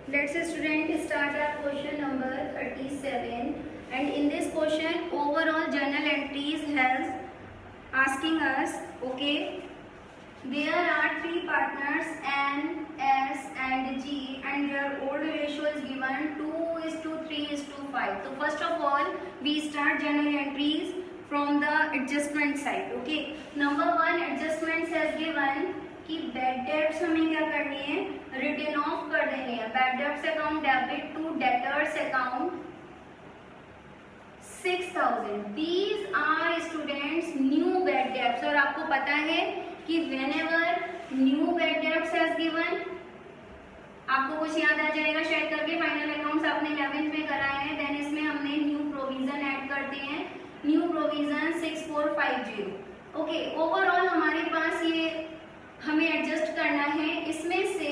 Let's student start our question number 37, and in this question overall journal entries has asking us, okay, there are three partners N, S and G and their old ratio is given 2:3:5. So first of all we start journal entries from the adjustment side. Okay, number one adjustments has given कि bad debts हमें क्या करनी है, written off कर देनी है. Bad debts account debit to debtors account 6000. These are students new bad debts. और आपको पता है कि whenever new bad debts has given, आपको कुछ याद आ जाएगा शायद करके, फाइनल अकाउंट्स आपने 11th में कराए हैं, देन इसमें हमने न्यू प्रोविजन ऐड करते हैं. New provision 6450. ओके, ओवरऑल हमारे पास ये हमें एडजस्ट करना है. इसमें से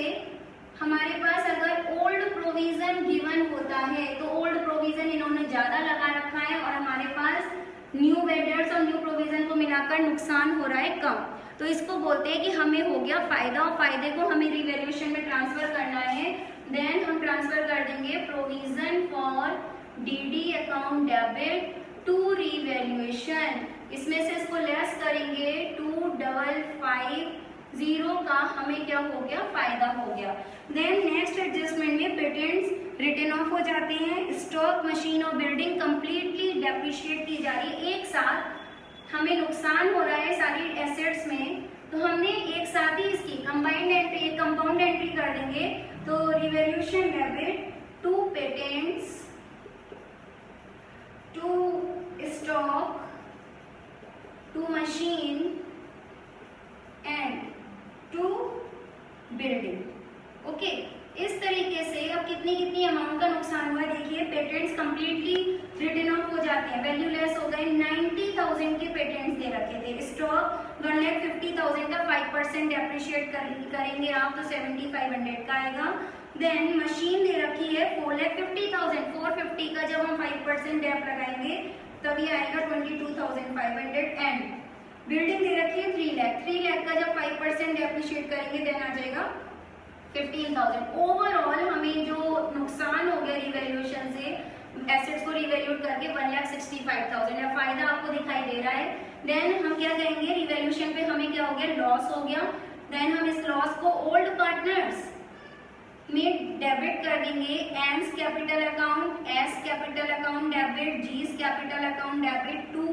हमारे पास अगर ओल्ड प्रोविजन गिवन होता है तो ओल्ड प्रोविजन इन्होंने ज्यादा लगा रखा है और हमारे पास न्यू वेडर्स और न्यू प्रोविजन को मिलाकर नुकसान हो रहा है कम. तो इसको बोलते हैं कि हमें हो गया फायदा और फायदे को हमें रिवैल्यूएशन में ट्रांसफर करना है. देन हम ट्रांसफर कर देंगे provision for DD account debit to revaluation. इसमें से इसको लेस करेंगे 2550 का हमें क्या हो गया, फायदा हो गया. देन नेक्स्ट एडजस्टमेंट में पेटेंट्स रिटर्न ऑफ हो जाते हैं. स्टॉक मशीन और बिल्डिंग कंप्लीटली डेप्रिशिएट की जा रही है. एक साथ हमें नुकसान हो रहा है सारी एसेट्स में, तो हमने एक साथ ही इसकी कंबाइंड एंट्री, कंपाउंड एंट्री कर देंगे. तो revaluation debit to patents, to stock, to machine and to building. Okay, इस तरीके से अब कितनी कितनी अमाउंट का नुकसान हुआ देखिए. पेटेंट्स कंप्लीटली रिटर्न ऑफ हो जाते हैं, वैल्यू लेस हो गए. 90,000 के पेटेंट्स दे रखे थे. स्टॉक 1,50,000 का 5% डेप्रिशिएट करेंगे आप तो 7,500 का आएगा. देन मशीन दे रखी है 4,50,000. 450 का जब हम 5% डेप लगाएंगे तभी आएगा 22,500. एंड बिल्डिंग दे रखी है 3 लाख. 3 लाख का जब 5% डेप्रिशिएट करेंगे देन आ जाएगा 15,000. ओवरऑल हमें जो नुकसान हो गया रिवैल्यूएशन से, एसेट्स को रिवैल्यूट करके 1,65,000 है. फायदा आपको दिखाई दे रहा है. देन हम क्या कहेंगे, रिवैल्यूएशन पे हमें क्या हो गया, लॉस हो गया. देन हम इस लॉस को ओल्ड पार्टनर्स में डेबिट कर देंगे. M's capital account, S capital account debit, G's capital account debit to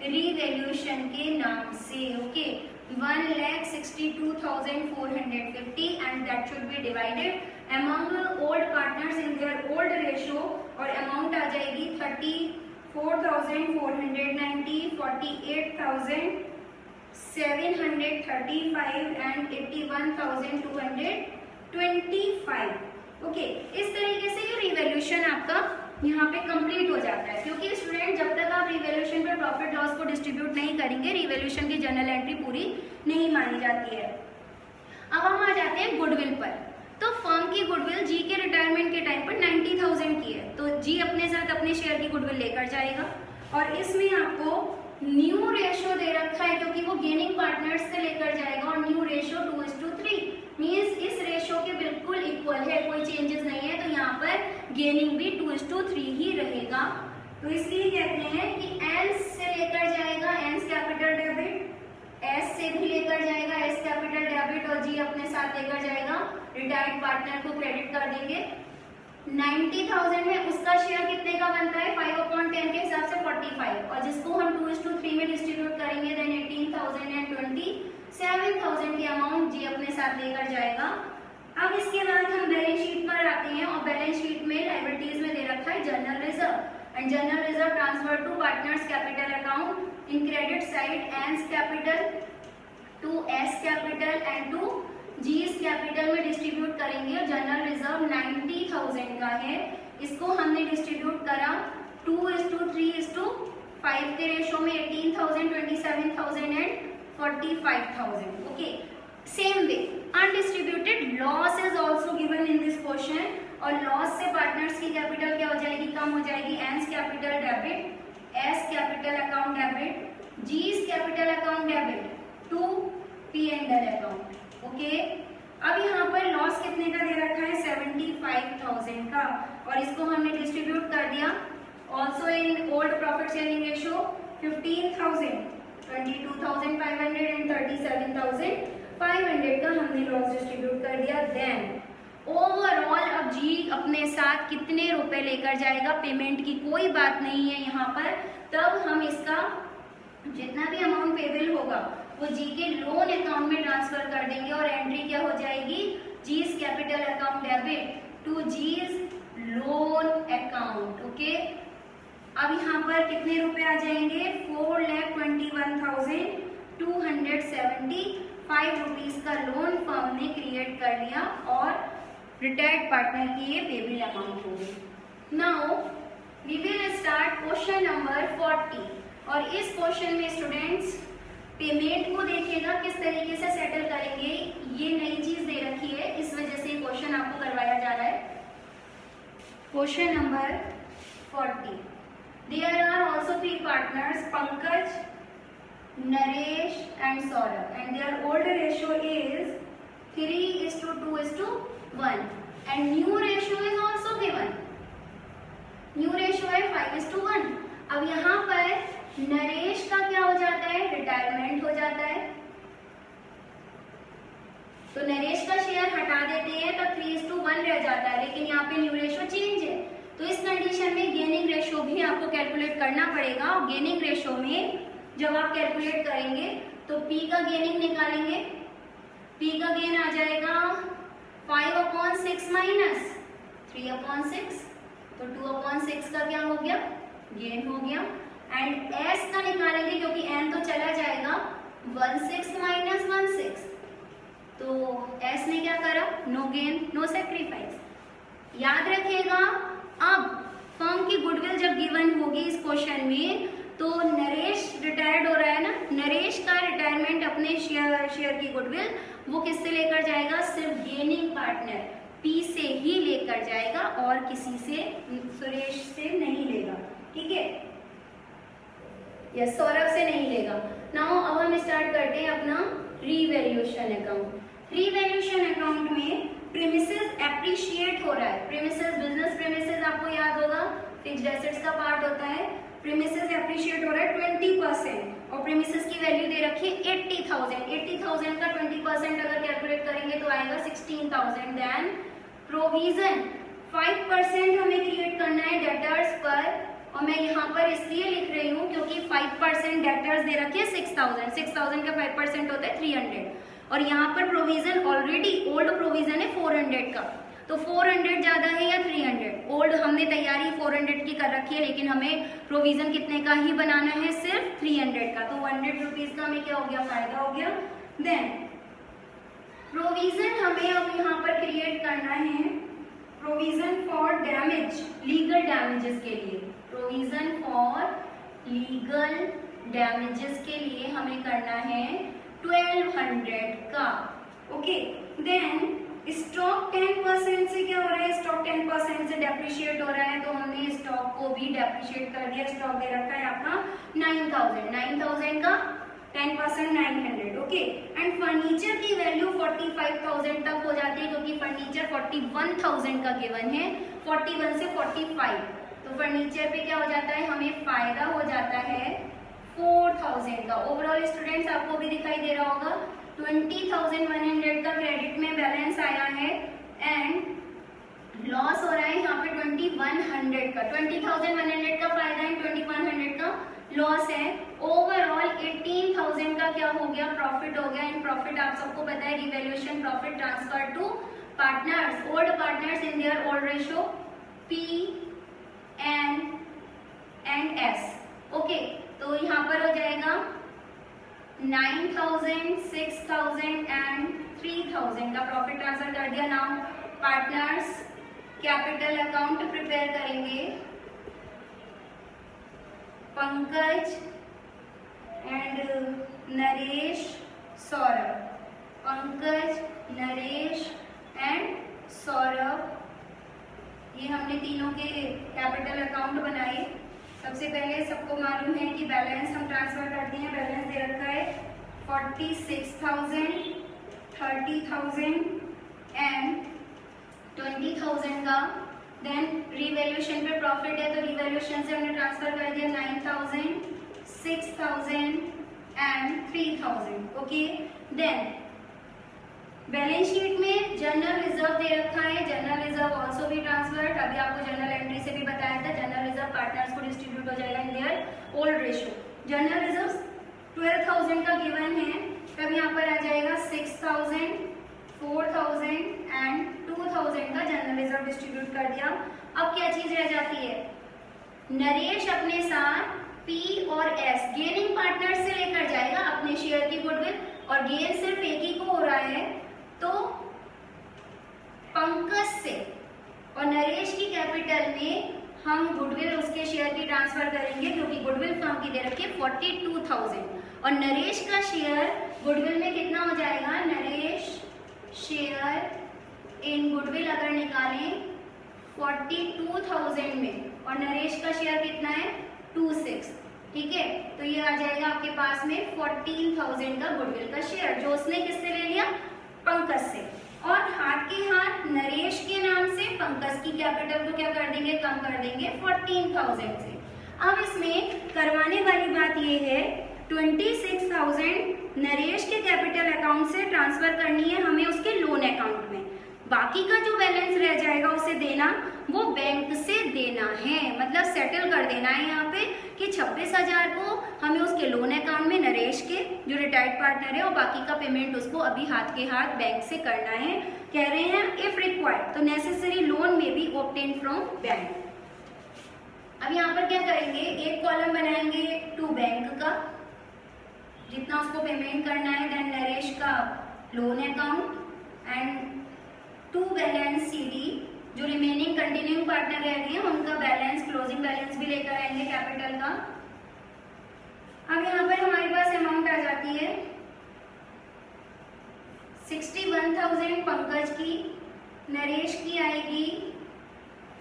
revaluation के नाम से. Okay, 1,62,450 and that should be divided among old partners in their old ratio. और अमाउंट आ जाएगी 34,490, 48,735 and 81,225. Okay, इस तरीके से ये रिवैल्यूएशन आपका यहाँ पे कंप्लीट हो जाता है. क्योंकि स्टूडेंट जब तक आप रिवैल्यूएशन पे प्रॉफिट लॉस को डिस्ट्रीब्यूट नहीं करेंगे, रिवैल्यूएशन की जर्नल एंट्री पूरी नहीं मानी जाती है. अब हम आ जाते हैं गुडविल पर. तो फर्म की गुडविल जी के रिटायरमेंट के टाइम पर 90,000 की है, तो जी अपने साथ अपने शेयर की गुडविल लेकर जाएगा. और इसमें आपको न्यू रेशियो दे रखा है क्योंकि वो गेनिंग पार्टनर्स से लेकर जाएगा. और न्यू रेशियो 2:3 मीन्स इस रेशियो के बिल्कुल इक्वल है, कोई चेंजेस नहीं है. तो यहाँ पर गेनिंग भी 2:3 ही रहेगा. तो इसलिए कहते हैं कि एन से लेकर जाएगा एन्स कैपिटल डेबिट, एस से भी लेकर जाएगा एस कैपिटल डेबिट, और जी अपने साथ लेकर जाएगा रिटायर्ड पार्टनर को क्रेडिट कर देंगे. 90,000 में उसका शेयर कितने का बनता है, 5/10 के हिसाब से 45. और जिसको हम 2:3 में डिस्ट्रीब्यूट करेंगे देन 18,000 एंड 27,000 की अमाउंट जी अपने साथ लेकर जाएगा. अब इसके बाद हम बैलेंस शीट पर आते हैं और बैलेंस शीट में लायबिलिटीज में दे रखा है general reserve. And general reserve transfer to partners capital account. In credit side N's capital to S capital and to G's capital में डिस्ट्रीब्यूट करेंगे. और जनरल रिजर्व 90,000 का है, इसको हमने डिस्ट्रीब्यूट करा 2:3:5 के रेशो में 18,000, 27,000 and 45,000. Okay, same way undistributed loss is also given in this question. और लॉस से पार्टनर्स की कैपिटल क्या हो जाएगी, कम हो जाएगी. N's capital debit, S capital account debit, G's capital account debit to P&L account. Okay, अब यहाँ पर लॉस कितने का दे रखा है, 75 25,000 का, और इसको हमने डिस्ट्रीब्यूट कर दिया also in old profit sharing ratio 15,000, 22,500 and 37,500 का हमने लॉस डिस्ट्रीब्यूट कर दिया। देन ओवरऑल अब जी अपने साथ कितने रुपए लेकर जाएगा, पेमेंट की कोई बात नहीं है यहाँ पर, तब हम इसका जितना भी अमाउंट पेबल होगा वो जी के लोन अकाउंट में ट्रांसफर कर देंगे, और एंट्री क्या हो जाएगी, G's capital account debit to G's loan account. Okay, अब यहाँ पर कितने रुपए आ जाएंगे, 4,21,275 रुपीज का लोन फर्म ने क्रिएट कर लिया और रिटायर्ड पार्टनर की ये पेबल अमाउंट हो गई। Now we will start question number 40, और इस क्वेश्चन में स्टूडेंट्स पेमेंट को देखिएगा किस तरीके से सेटल करेंगे। ये नई चीज दे रखी है, इस वजह से क्वेश्चन आपको करवाया जा रहा है। Question number 40, there are also 3 partners Pankaj, Naresh and Saurabh, and their old ratio is 3:2:1 and new ratio is also given. New ratio है 5:1। अब यहाँ पर नरेश का क्या हो जाता है, रिटायरमेंट हो जाता है, तो नरेश का शेयर हटा देते हैं तो 3:1 रह जाता है, लेकिन यहाँ पे न्यू रेशियो चेंज है, तो इस कंडीशन में गेनिंग रेशियो भी आपको कैलकुलेट करना पड़ेगा। और गेनिंग रेशियो में जब आप कैलकुलेट करेंगे तो पी का गेनिंग निकालेंगे, पी का गेन आ जाएगा 5/6 माइनस 3/6, तो 2/6 का क्या हो गया, गेन हो गया। एंड एस का निकालेंगे क्योंकि एन तो चला जाएगा, 1/6 माइनस 1/6, तो एस ने क्या करा, नो गेन नो सैक्रिफाइस। याद रखिएगा, अब फर्म की गुडविल जब गिवन होगी इस क्वेश्चन में, तो नरेश रिटायर्ड हो रहा है ना, नरेश का रिटायरमेंट अपने शेयर की गुडविल वो किससे लेकर जाएगा, सिर्फ गेनिंग पार्टनर पी से ही लेकर जाएगा और किसी से, सुरेश से नहीं लेगा, ठीक है, या सौरभ से नहीं लेगा। नाउ अब हम स्टार्ट करते हैं अपना रीवैल्यूएशन अकाउंट। रीवैल्यूएशन अकाउंट में प्रीमिसेस एप्रिशिएट हो रहा है, प्रीमिसेस बिजनेस प्रीमिसेस आपको याद होगा फिक्स्ड एसेट्स का पार्ट होता है, प्रीमिसेस एप्रिशिएट हो रहा है 20%, और प्रीमिसेस की वैल्यू दे रखी है 80,000, 80,000 का 20% अगर कैलकुलेट करेंगे तो आएगा 16,000। देन प्रोविजन 5% हमें क्रिएट करना है डेटर्स पर, और मैं यहाँ पर इसलिए लिख रही हूँ क्योंकि 5% डेटर्स दे रखी है 6,000, 6,000 का 5% होता है 300, और यहाँ पर प्रोविजन ऑलरेडी ओल्ड प्रोविजन है 400 का, तो 400 ज्यादा है या 300, ओल्ड हमने तैयारी 400 की कर रखी है, लेकिन हमें प्रोविजन कितने का ही बनाना है, सिर्फ 300 का, तो 100 रुपीज का हमें क्या हो गया, फायदा हो गया। देन प्रोविजन हमें अब यहाँ पर क्रिएट करना है, provision for damage, legal damages के लिए, प्रोविजन फॉर लीगल डैमेजेस के लिए हमें करना है 1200 का। ओके, देन स्टॉक 10% से क्या हो रहा है, स्टॉक 10% से डेप्रिशिएट हो रहा है, तो हमने स्टॉक को भी डेप्रिशिएट कर दिया। स्टॉक दे रखा है आपका 9,000 का 10% 900। ओके, एंड फर्नीचर की वैल्यू 45,000 तक हो जाती है, क्योंकि फर्नीचर 41,000 का गिवन है, 41 से 45, तो फर्नीचर पे क्या हो जाता है, हमें फायदा हो जाता है 4,000 का। ओवरऑल स्टूडेंट्स आपको भी दिखाई दे रहा होगा 20,100 का क्रेडिट में बैलेंस आया है, एंड लॉस हो रहा है यहाँ पे 2,100 का, 20,100 का फायदा है, 2,100 का लॉस है। ओवरऑल 18,000 का क्या हो गया, प्रॉफिट हो गया। एंड प्रॉफिट आप सबको पता है, revaluation profit transfer to partners, old partners in their old ratio P and S. Okay, तो यहाँ पर हो जाएगा 9,000, 6,000 एंड 3,000 का प्रॉफिट ट्रांसफर कर दिया। Now partners capital account prepare करेंगे, पंकज एंड नरेश, सौरभ, पंकज, नरेश एंड सौरभ, ये हमने तीनों के कैपिटल अकाउंट बनाए। सबसे पहले सबको मालूम है कि बैलेंस हम ट्रांसफर करते हैं, बैलेंस दे रखा है 46,000, 30,000 एंड 20,000 का। देन रिवैल्यूएशन पे प्रॉफिट है तो रिवैल्यूएशन से हमने ट्रांसफर कर दिया 9000, 6000 and 3000। Okay, then balance sheet में जनरल रिजर्व दे रखा है, जनरल रिजर्व आल्सो भी ट्रांसफर्ड। अभी आपको जनरल एंट्री से भी बताया था, जनरल रिजर्व पार्टनर्स को डिस्ट्रीब्यूट हो जाएगा in their old ratio. General reserve 12000 का गिवन है, तब यहाँ पर आ जाएगा 6000, 4000 एंड 2000 का जनरल रिजर्व डिस्ट्रीब्यूट कर दिया। अब क्या चीज रह जाती है, नरेश अपने साथ P और S गेनिंग पार्टनर से लेकर जाएगा अपने शेयर की गुडविल, और गेन सिर्फ एक ही को हो रहा है तो पंकज से, और नरेश की कैपिटल में हम गुडविल उसके शेयर की ट्रांसफर करेंगे क्योंकि गुडविल फर्म की दे रखी है 42,000, और नरेश का शेयर गुडविल में कितना हो जाएगा, नरेश शेयर इन गुडविल अगर निकालें 42,000 में, और नरेश का शेयर कितना है 26, ठीक है, तो ये आ जाएगा आपके पास में 14,000 का गुडविल का शेयर जो उसने किससे ले लिया, पंकज से। और हाथ के हाथ नरेश के नाम से पंकज की कैपिटल को क्या कर देंगे, कम कर देंगे 14,000 से। अब इसमें करवाने वाली बात ये है 26,000 नरेश के कैपिटल अकाउंट से ट्रांसफर करनी है हमें उसके लोन अकाउंट में, बाकी का जो बैलेंस रह जाएगा उसे देना वो बैंक से देना है, मतलब सेटल कर देना है यहाँ पे कि 26,000 को हमें उसके लोन अकाउंट में नरेश के जो रिटायर्ड पार्टनर है, और बाकी का पेमेंट उसको अभी हाथ के हाथ बैंक से करना है। कह रहे हैं इफ रिक्वायर्ड तो नेसेसरी लोन में बी ऑब्टेन फ्रॉम बैंक। अब यहाँ पर क्या करेंगे, एक कॉलम बनाएंगे टू बैंक का जितना उसको पेमेंट करना है, देन नरेश का loan account and to balance CD जो रिमेनिंग कंटिन्यूइंग पार्टनर रह गए हैं उनका बैलेंस, क्लोजिंग बैलेंस भी लेकर आएंगे कैपिटल का। अब यहाँ पर हमारे पास अमाउंट आ जाती है 61,000 पंकज की, नरेश की आएगी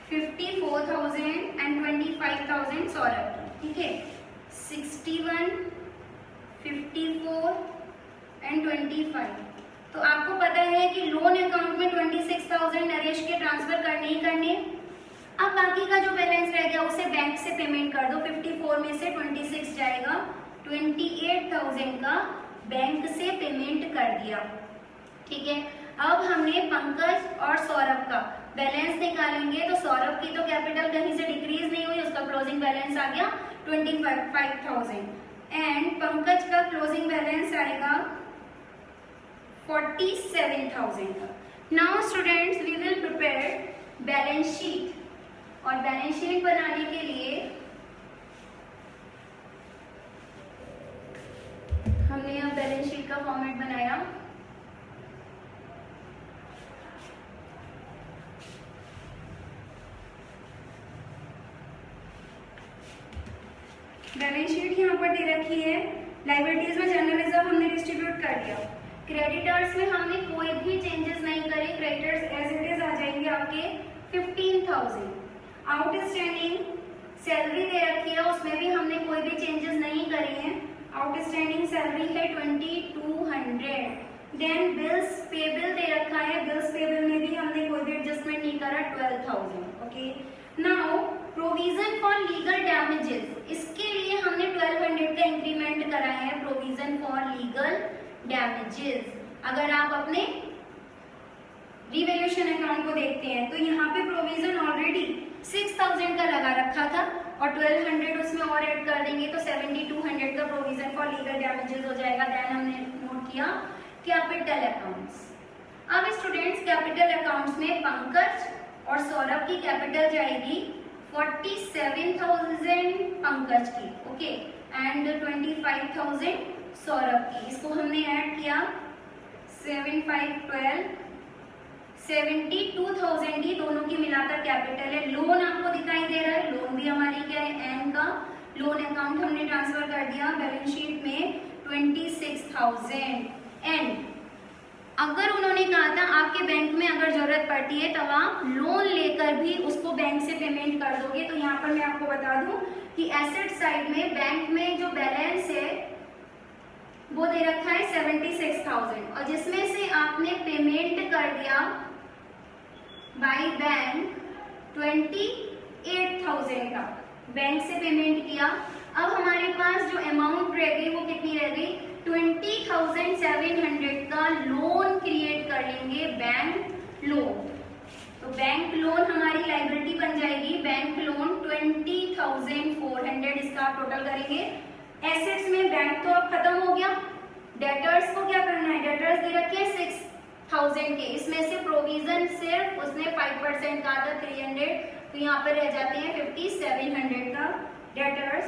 54,000 एंड 25,000 सौरभ की, ठीक है, 61, 54 एंड 25। तो आपको पता है कि लोन अकाउंट में 26,000 नरेश के ट्रांसफर करने ही करने। अब बाकी का जो बैलेंस रह गया उसे बैंक से पेमेंट कर दो, 54 में से 26 जाएगा, 28,000 का बैंक से पेमेंट कर दिया, ठीक है। अब हमने पंकज और सौरभ का बैलेंस निकालेंगे, तो सौरभ की तो कैपिटल कहीं से डिक्रीज नहीं हुई, उसका क्लोजिंग बैलेंस आ गया 25,000 एंड पंकज का क्लोजिंग बैलेंस आएगा 47,000 का। Now students we will prepare balance sheet, और बैलेंस शीट बनाने के लिए हमने यहाँ बैलेंस शीट का फॉर्मेट बनाया। बैलेंस शीट यहाँ पर दे रखी है, लायबिलिटीज में जनरल रिजर्व हमने डिस्ट्रीब्यूट कर दिया, क्रेडिटर्स में हमने कोई भी चेंजेस नहीं करे, क्रेडिटर्स एज इट इज आ जाएंगे आपके 15,000। आउटस्टैंडिंग सैलरी दे रखी है, उसमें भी हमने कोई भी चेंजेस नहीं करे हैं, आउटस्टैंडिंग सैलरी है 2200। देन बिल्स पेबल दे रखा है, बिल्स पेबल में भी हमने कोई भी एडजस्टमेंट नहीं करा, 12,000। Okay, now provision for legal damages, इसके लिए हमने 1200 का इंक्रीमेंट करा है, प्रोविजन फॉर लीगल डैमेजेस। अगर आप अपने रिवैल्यूएशन अकाउंट को देखते हैं तो यहाँ पे प्रोविजन ऑलरेडी 6,000 का लगा रखा था, और 1200 उसमें और ऐड कर देंगे तो 7,200 का प्रोविजन फॉर लीगल डैमेजेस हो जाएगा। देन हमने नोट किया कैपिटल अकाउंट्स। अब स्टूडेंट्स कैपिटल अकाउंट्स में पंकज और सौरभ की कैपिटल जाएगी 47,000 पंकज की, ओके, एंड 25,000 सौरभ की। इसको हमने ऐड किया 7, 5, 12, 72,000 की दोनों की मिलाकर कैपिटल है। लोन आपको दिखाई दे रहा है, लोन भी हमारी क्या है, एन का लोन अकाउंट हमने ट्रांसफर कर दिया बैलेंस शीट में 26,000। एंड अगर उन्होंने कहा था आपके बैंक में अगर जरूरत पड़ती है तब आप लोन लेकर भी उसको बैंक से पेमेंट कर दोगे, तो यहाँ पर मैं आपको बता दूं कि एसेट साइड में बैंक में जो बैलेंस है वो दे रखा है 76,000, और जिसमें से आपने पेमेंट कर दिया बाई बैंक 28,000 का बैंक से पेमेंट किया। अब हमारे पास जो अमाउंट रह गई वो कितनी रह गई, 20,700 का लोन क्रिएट कर लेंगे, बैंक लोन। तो बैंक लोन हमारी लाइबिलिटी बन जाएगी, बैंक लोन 20,400, इसका आप टोटल करेंगे। एसेट्स में बैंक तो अब खत्म हो गया, डेटर्स को क्या करना है, डेटर्स दे रखे 6,000 के, इसमें से प्रोविजन सिर्फ उसने 5% का था 300, तो यहाँ पर रह जाते हैं 5,700 का डेटर्स।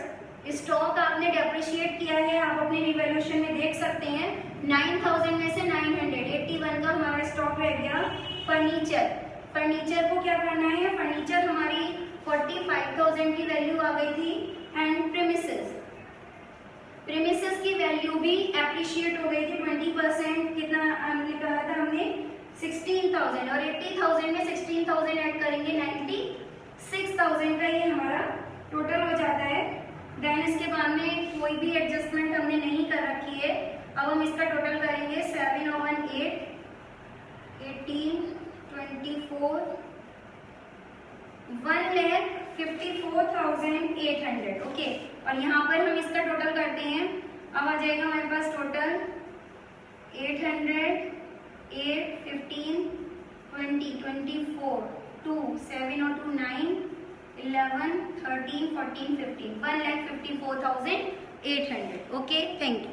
स्टॉक आपने डेप्रिशिएट किया है, आप अपने रिवैल्यूएशन में देख सकते हैं, 9,000 में से 981 का हमारा स्टॉक रह गया। फर्नीचर, फर्नीचर को क्या करना है, फर्नीचर हमारी 45,000 की वैल्यू आ गई थी। एंड प्रीमिसेस, प्रीमिसेस की वैल्यू भी एप्रिशिएट हो गई थी 20%, कितना हमने कहा था, हमने 16,000, और 80,000 में 16,000 ऐड करेंगे, 96,000 का ये हमारा टोटल हो जाता है। देन इसके बाद में कोई भी एडजस्टमेंट हमने नहीं कर रखी है। अब हम इसका टोटल करेंगे 7 और 1 8, 18, 24, 1,54,800। ओके, और यहाँ पर हम इसका टोटल करते हैं, अब आ जाएगा हमारे पास टोटल 800, 8, 15, 20, 24, 2, 7 और 2 9, 11, 13, 14, 15, 1,54,800। Okay, thank you.